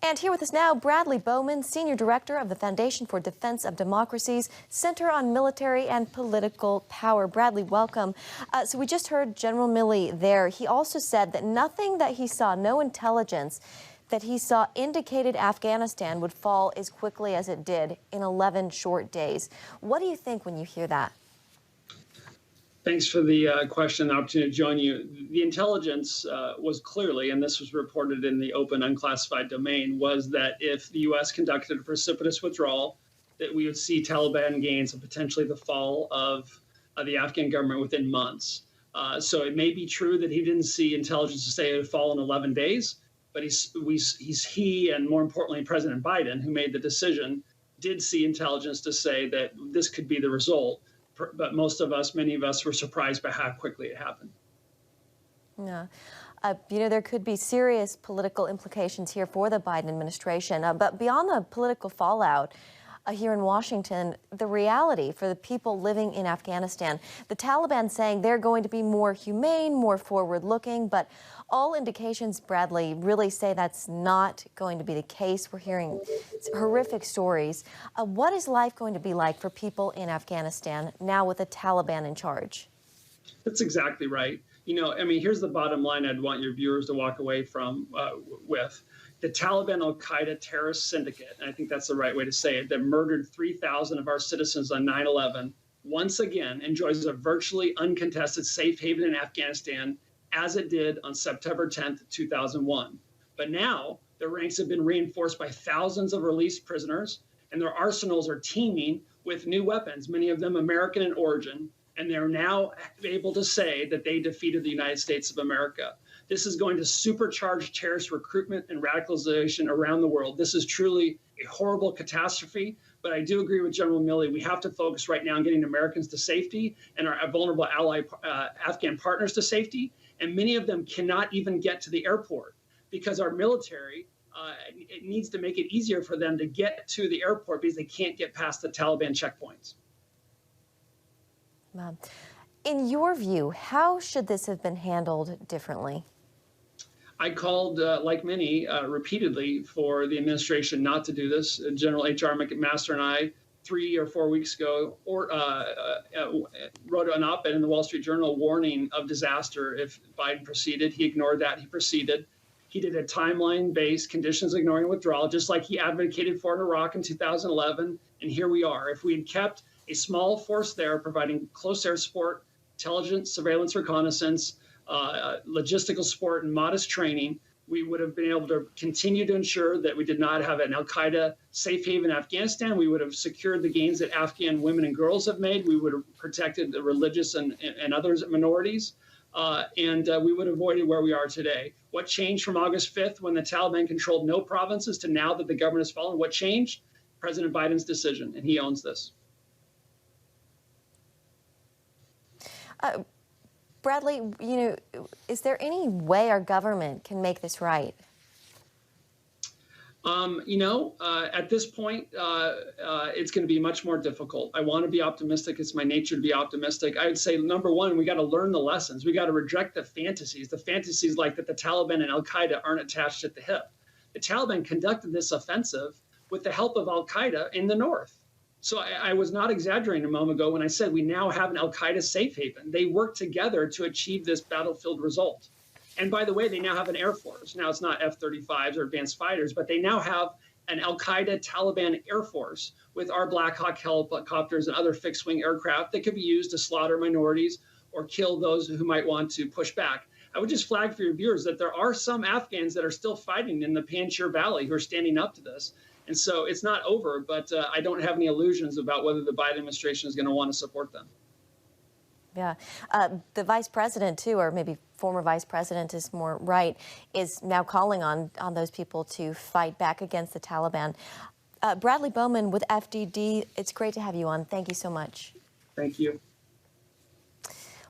And here with us now, Bradley Bowman, Senior Director of the Foundation for Defense of Democracy's Center on Military and Political Power. Bradley, welcome. So we just heard General Milley there. He also said that nothing that he saw, no intelligence that he saw indicated Afghanistan would fall as quickly as it did in 11 short days. What do you think when you hear that? Thanks for the question and the opportunity to join you. The intelligence was clearly, and this was reported in the open unclassified domain, was that if the U.S. conducted a precipitous withdrawal, that we would see Taliban gains and potentially the fall of the Afghan government within months. So it may be true that he didn't see intelligence to say it would fall in 11 days, but he and more importantly, President Biden, who made the decision, did see intelligence to say that this could be the result. But many of us were surprised by how quickly it happened. Yeah. There could be serious political implications here for the Biden administration. But beyond the political fallout here in Washington, the reality for the people living in Afghanistan, the Taliban saying they're going to be more humane, more forward-looking, but all indications, Bradley, really say that's not going to be the case. We're hearing horrific stories. What is life going to be like for people in Afghanistan now with the Taliban in charge? That's exactly right. Here's the bottom line I'd want your viewers to walk away from with. The Taliban-al-Qaeda terrorist syndicate, and I think that's the right way to say it, that murdered 3,000 of our citizens on 9/11, once again enjoys a virtually uncontested safe haven in Afghanistan, as it did on September 10th, 2001. But now their ranks have been reinforced by thousands of released prisoners, and their arsenals are teeming with new weapons, many of them American in origin, and they're now able to say that they defeated the United States of America. This is going to supercharge terrorist recruitment and radicalization around the world. This is truly a horrible catastrophe, but I do agree with General Milley. We have to focus right now on getting Americans to safety and our vulnerable ally Afghan partners to safety. And many of them cannot even get to the airport because our military it needs to make it easier for them to get to the airport because they can't get past the Taliban checkpoints. In your view, how should this have been handled differently? I called, like many, repeatedly for the administration not to do this. General H.R. McMaster and I, 3 or 4 weeks ago, wrote an op-ed in the Wall Street Journal warning of disaster if Biden proceeded. He ignored that. He proceeded. He did a timeline-based conditions ignoring withdrawal, just like he advocated for in Iraq in 2011. And here we are. If we had kept a small force there providing close air support, intelligence, surveillance, reconnaissance, logistical support, and modest training, we would have been able to continue to ensure that we did not have an al-Qaeda safe haven in Afghanistan. We would have secured the gains that Afghan women and girls have made. We would have protected the religious and other minorities. And we would have avoided where we are today. What changed from August 5th when the Taliban controlled no provinces to now that the government has fallen? What changed? President Biden's decision, and he owns this. Bradley, is there any way our government can make this right? At this point, it's going to be much more difficult. I want to be optimistic. It's my nature to be optimistic. I would say, number one, we got to learn the lessons. We got to reject the fantasies like that the Taliban and al-Qaeda aren't attached at the hip. The Taliban conducted this offensive with the help of al-Qaeda in the north. So I was not exaggerating a moment ago when I said we now have an al-Qaeda safe haven. They work together to achieve this battlefield result. And by the way, they now have an air force. Now it's not F-35s or advanced fighters, but they now have an al-Qaeda Taliban air force with our Black Hawk helicopters and other fixed-wing aircraft that could be used to slaughter minorities or kill those who might want to push back. I would just flag for your viewers that there are some Afghans that are still fighting in the Panjshir Valley who are standing up to this. And so it's not over, but I don't have any illusions about whether the Biden administration is going to want to support them. Yeah. The vice president, too, or maybe former vice president is more right, is now calling on those people to fight back against the Taliban. Bradley Bowman with FDD, it's great to have you on. Thank you so much. Thank you.